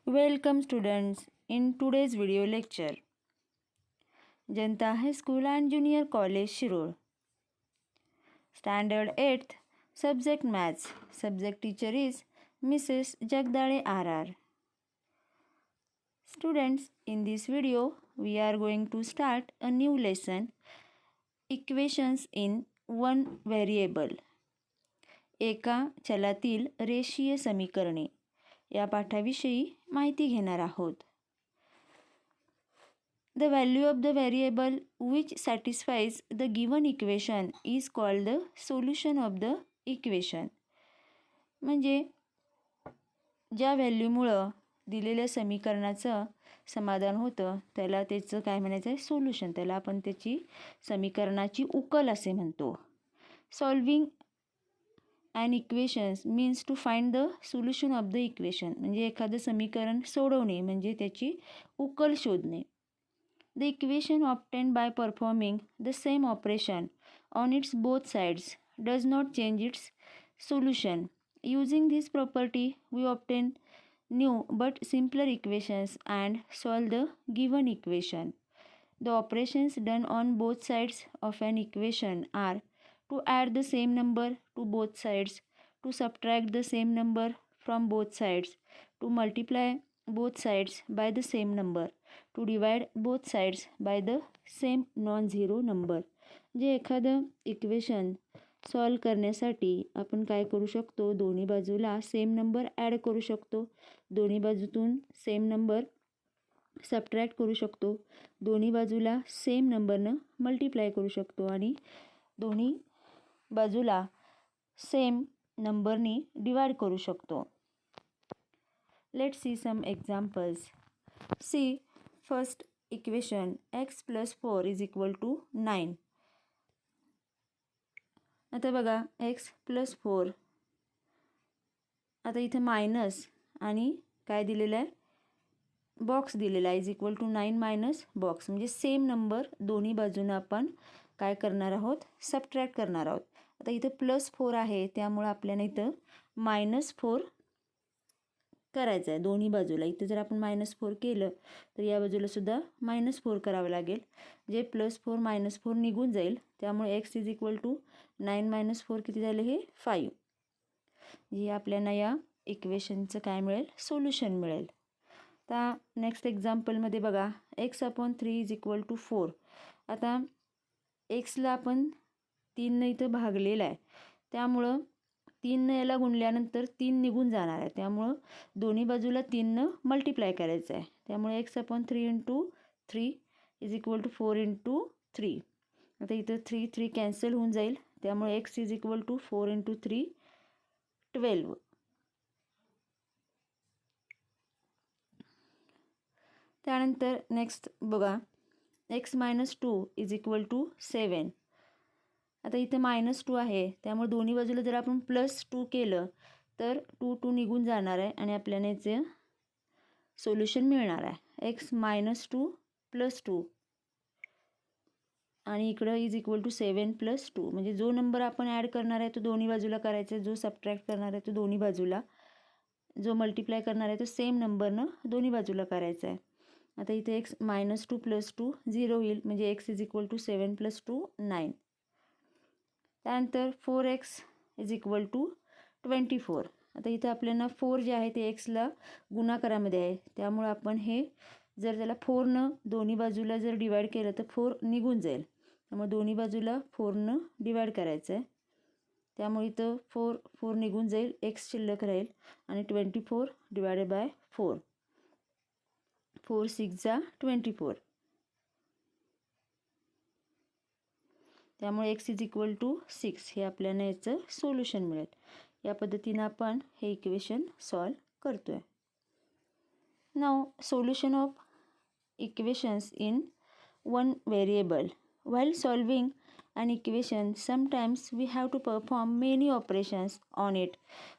Welcome students in today's video lecture. Janta High School and Junior College Shirur. Standard 8th, Subject Maths. Subject teacher is Mrs. Jagdale RR. Students, in this video we are going to start a new lesson, Equations in One Variable. एका चलातील रेषीय समीकरणे या पाठाविषयी माहिती घेणार आहोत. The value of the variable which satisfies the given equation is called the solution of the equation. म्हणजे ज्या व्हॅल्यूमुळं दिलेल्या समीकरणाचं समाधान होतं त्याला त्याचं काय म्हणायचं आहे, सोल्युशन. त्याला आपण त्याची समीकरणाची उकल असे म्हणतो. Solving and equations means to find the solution of the equation. म्हणजे एखादं समीकरण सोडवणे म्हणजे त्याची उकल शोधणे. The equation obtained by performing the same operation on its both sides does not change its solution. Using this property, we obtain new but simpler equations and solve the given equation. The operations done on both sides of an equation are to add the same number to both sides, to subtract the same number from both sides, to multiply both sides by the same number, to divide both sides by the same non-zero number. जे एखादं equation solve करण्यासाठी आपण काय करू शकतो, दोन्ही बाजूला same number add करू शकतो, दोन्ही बाजूतून सेम नंबर सबट्रॅक्ट करू शकतो, दोन्ही बाजूला सेम नंबरनं मल्टिप्लाय करू शकतो आणि दोन्ही बाजूला सेम नंबरनी डिवाइड करू शकतो. Let's see some examples. See, first equation x plus 4 is equal to 9. आता बघा x plus 4. आता इथे मायनस आणि काय दिलेलं आहे, बॉक्स दिलेला आहे, is equal to 9 minus box. म्हणजे सेम नंबर दोन्ही बाजूनं आपण काय करणार आहोत, सबट्रॅक्ट करणार आहोत. आता इथं प्लस 4 आहे त्यामुळं आपल्याला इथं -4 करायचं आहे दोन्ही बाजूला. इथं जर आपण -4 केलं तर या बाजूला सुद्धा -4 करावं लागेल. जे +4 -4 निघून जाईल त्यामुळे x इज इक्वल टू 9 - 4 किती झालं, हे 5. हे आपल्याला या इक्वेशनचं काय मिळेल, सोल्युशन मिळेल. आता नेक्स्ट एक्झाम्पलमध्ये बघा x/3 इज इक्वल टू 4. आता एक्सला आपण 3 इथं भागलेला आहे त्यामुळं 3 याला गुणल्यानंतर 3 निघून जाणार आहे त्यामुळं दोन्ही बाजूला 3 मल्टिप्लाय करायचं आहे. त्यामुळे x/3 × 3 इज इक्वल टू 4 × 3. आता इथं 3 कॅन्सल होऊन जाईल त्यामुळे x इज इक्वल टू 4 × 3 12. त्यानंतर नेक्स्ट बघा x-2 इज इक्वल टू 7. आता इथे -2 आहे त्यामुळे दोन्ही बाजूला जर आपण +2 केलं तर 2 निघून जाणार आहे आणि आपल्याला याचे सोल्युशन मिळणार आहे. x-2 + 2 आणि इकडं इज इक्वल टू 7 + 2. म्हणजे जो नंबर आपण ॲड करणार आहे तो दोन्ही बाजूला करायचा आहे, जो सबट्रॅक्ट करणार आहे तो दोन्ही बाजूला, जो मल्टिप्लाय करणार आहे तो सेम नंबरनं दोन्ही बाजूला करायचा आहे. आता इथे x-2 + 2 0 होईल म्हणजे x इज इक्वल टू 7 + 2 9. त्यानंतर 4x इज इक्वल टू 24. आता इथं आपल्याला 4 जे आहे ते एक्सला गुणाकारामध्ये आहे त्यामुळं आपण हे जर त्याला 4 दोन्ही बाजूला जर डिवाइड केलं तर 4 निघून जाईल. त्यामुळे दोन्ही बाजूला 4 डिवाइड करायचं आहे त्यामुळे इथं 4 निघून जाईल, एक्स शिल्लक राहील आणि 24 ÷ 4. 4 6 24. त्यामुळे x इज इक्वल टू 6 हे आपल्याला याचं सोल्युशन मिळेल. या पद्धतीनं आपण हे इक्वेशन सॉल्व करतोय. Now solution of equations in one variable. While solving an equation, sometimes we have to perform many operations on it.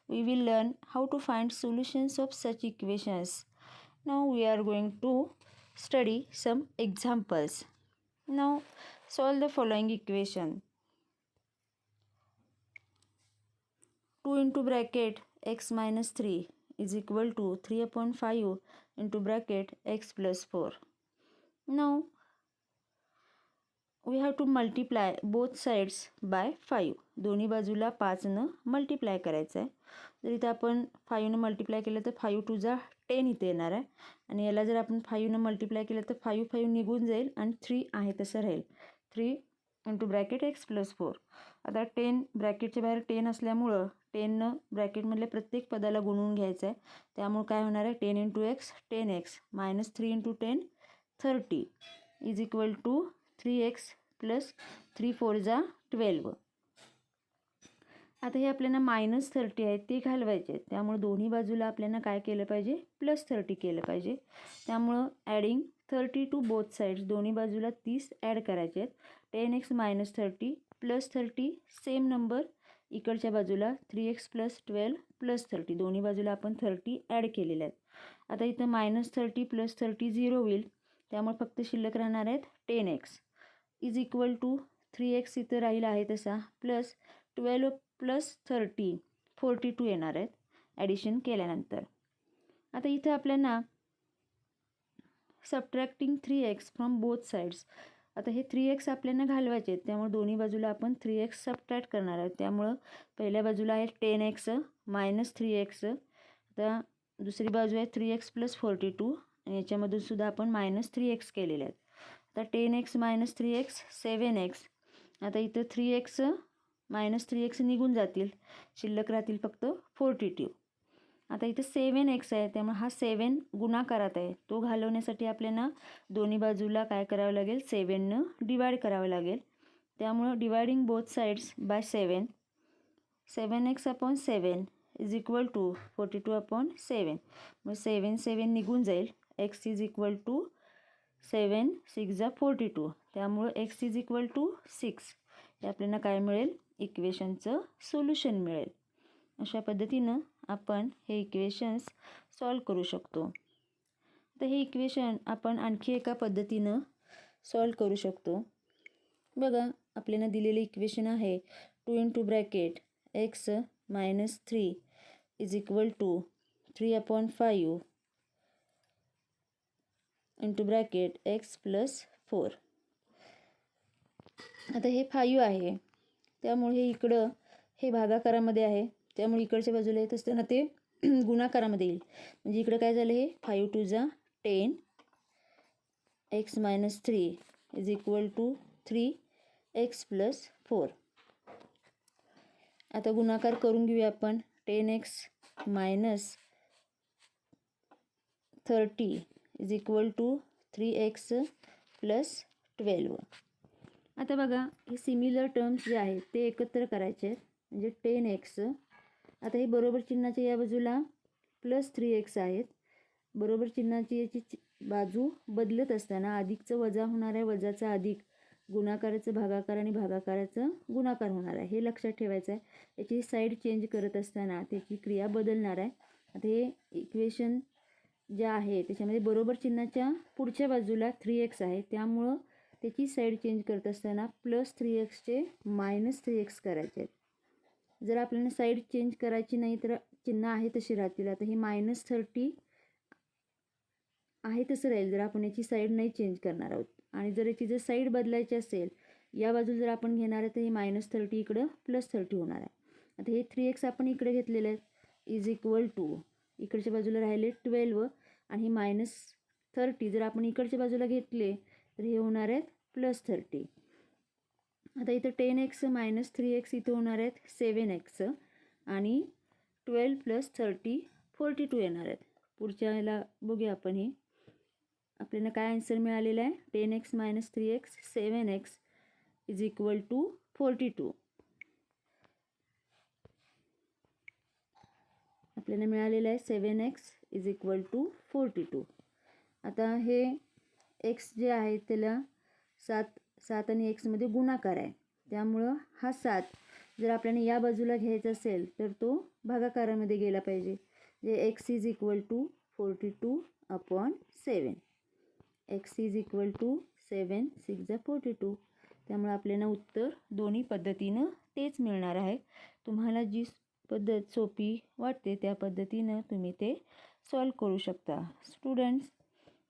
We will learn how to find solutions of such equations. Now we are going to study some examples. Now solve the following equation. 2 into bracket x - 3 is equal to 3/5 into bracket x plus 4. Now we have to multiply both sides by 5. दोन्ही बाजूला 5 न multiply करायचं आहे. जर इथं आपण 5 न multiply केलं तर 5 2 जा 10 इथे येणार आहे आणि याला जर आपण 5 न मल्टिप्लाय केलं तर 5 5 निघून जाईल आणि 3 आहे तसं राहील. 3 इंटू ब्रॅकेट एक्स प्लस 4. आता 10 ब्रॅकेटच्या बाहेर 10 असल्यामुळं 10 ब्रॅकेटमधल्या प्रत्येक पदाला गुणवून घ्यायचं आहे. त्यामुळे काय होणार आहे 10 into X 10x minus 3 into 10 30 is equal to 3x plus 3 4 जा 12. आता हे आपल्याला -30 आहे ते घालवायचे. त्यामुळे दोन्ही बाजूला आपल्याला काय केलं पाहिजे +30 केलं पाहिजे. त्यामुळं ॲडिंग 30 टू बोथ साईड्स दोन्ही बाजूला 30 ॲड करायचे आहेत. 10x minus 30 plus 30 same number इकडच्या बाजूला 3x प्लस 12 प्लस 30 दोन्ही बाजूला आपण 30 ॲड केलेले आहेत. आता इथं -30 प्लस 30 0 होईल. त्यामुळे फक्त शिल्लक राहणार आहेत 10x is equal to 3x इथं राहील आहे तसा प्लस 12 प्लस 30 42 येणार आहेत ॲडिशन केल्यानंतर. आता इथं आपल्याला subtracting 3x from both sides. आता हे 3x आपल्याला घालवायचे आहेत त्यामुळे दोन्ही बाजूला आपण 3x सबट्रॅक्ट करणार आहोत. त्यामुळं पहिल्या बाजूला आहे 10x मायनस 3x. आता दुसरी बाजू आहे 3x प्लस 42 आणि याच्यामधून सुद्धा आपण मायनस 3x केलेले आहेत. आता 10x मायनस 3x 7x. आता इथं 3x मायनस 3x निघून जातील शिल्लक राहतील फक्त 42. आता इथं 7x आहे त्यामुळे हा 7 गुणाकारात आहे तो घालवण्यासाठी आपल्याला दोन्ही बाजूला काय करावं लागेल 7 डिवाइड करावं लागेल. त्यामुळं dividing both sides by 7 7x upon 7 is equal to 42/7. मग 7 7 निघून जाईल. x इज इक्वल टू 7 6 जा 42. त्यामुळं x इज इक्वल टू 6 हे आपल्याला काय मिळेल इक्वेशनचं सोल्युशन मिळेल. अशा पद्धतीनं आपण हे इक्वेशन्स सॉल्व करू शकतो. तर हे इक्वेशन आपण आणखी एका पद्धतीनं सॉल्व करू शकतो. बघा आपल्याला दिलेले इक्वेशन आहे 2 into bracket x minus 3 is equal to 3/5 into bracket x plus 4. आता हे 5 आहे त्यामुळे हे इकडं हे भागाकारामध्ये आहे त्यामुळे इकडच्या बाजूला येत असताना ते गुणाकारामध्ये येईल. म्हणजे इकडं काय झालं हे 5 2 जा 10 x minus 3 is equal to 3x plus 4. आता गुणाकार करून घेऊया आपण 10x minus 30 is equal to 3x plus 12. आता बघा हे सिमिलर टर्म्स जे आहेत ते एकत्र करायचे आहेत म्हणजे 10x. आता हे बरोबर चिन्हाच्या या बाजूला प्लस 3x आहेत. बरोबर चिन्हाची याची बाजू बदलत असताना अधिकचं वजा होणार आहे वजाचा अधिक गुणाकाराचं भागाकार आणि भागाकाराचं गुणाकार होणार आहे हे लक्षात ठेवायचं आहे. याची साईड चेंज करत असताना त्याची क्रिया बदलणार आहे. आता हे इक्वेशन जे आहे त्याच्यामध्ये बरोबर चिन्हाच्या पुढच्या बाजूला 3x आहे त्यामुळं त्याची साईड चेंज करत असताना प्लस 3xचे मायनस 3x करायचे आहेत. जर आपल्याला साईड चेंज करायची नाही तर चिन्ह आहे तशी राहतील. आता हे -30 आहे तसं राहील जर आपण याची साईड नाही चेंज करणार आहोत. आणि जर याची जर साईड बदलायची असेल या बाजूला जर आपण घेणार आहे तर हे -30 इकडं +30 होणार आहे. आता हे 3x आपण इकडे घेतलेले आहेत इज इक्वल टू इकडच्या बाजूला राहिले 12 आणि हे -30 जर आपण इकडच्या बाजूला घेतले तर हे होणार आहेत +30. आता इथं 10x मायनस 3x इथं होणार आहेत 7x आणि 12 प्लस 30 42 येणार आहेत. पुढच्या याला बघूया आपण हे आपल्याला काय आन्सर मिळालेला आहे 10x minus 3x 7x is equal to 42. आपल्याला मिळालेलं आहे 7x इज इक्वल टू 42. आता हे x जे आहे त्याला 7 आणि x मध्ये गुणाकार आहे त्यामुळं हा 7 जर आपल्याला या बाजूला घ्यायचा असेल तर तो भागाकारामध्ये गेला पाहिजे. जे x is equal to 42/7. x is equal to 7 6 जा 42. त्यामुळे आपल्याला उत्तर दोन्ही पद्धतीनं तेच मिळणार आहे. तुम्हाला जी पद्धत सोपी वाटते त्या पद्धतीनं तुम्ही ते सॉल्व करू शकता. Students,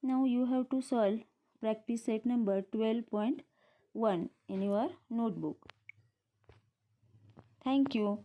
now you have to solve practice set number 12.1 in your notebook. Thank you.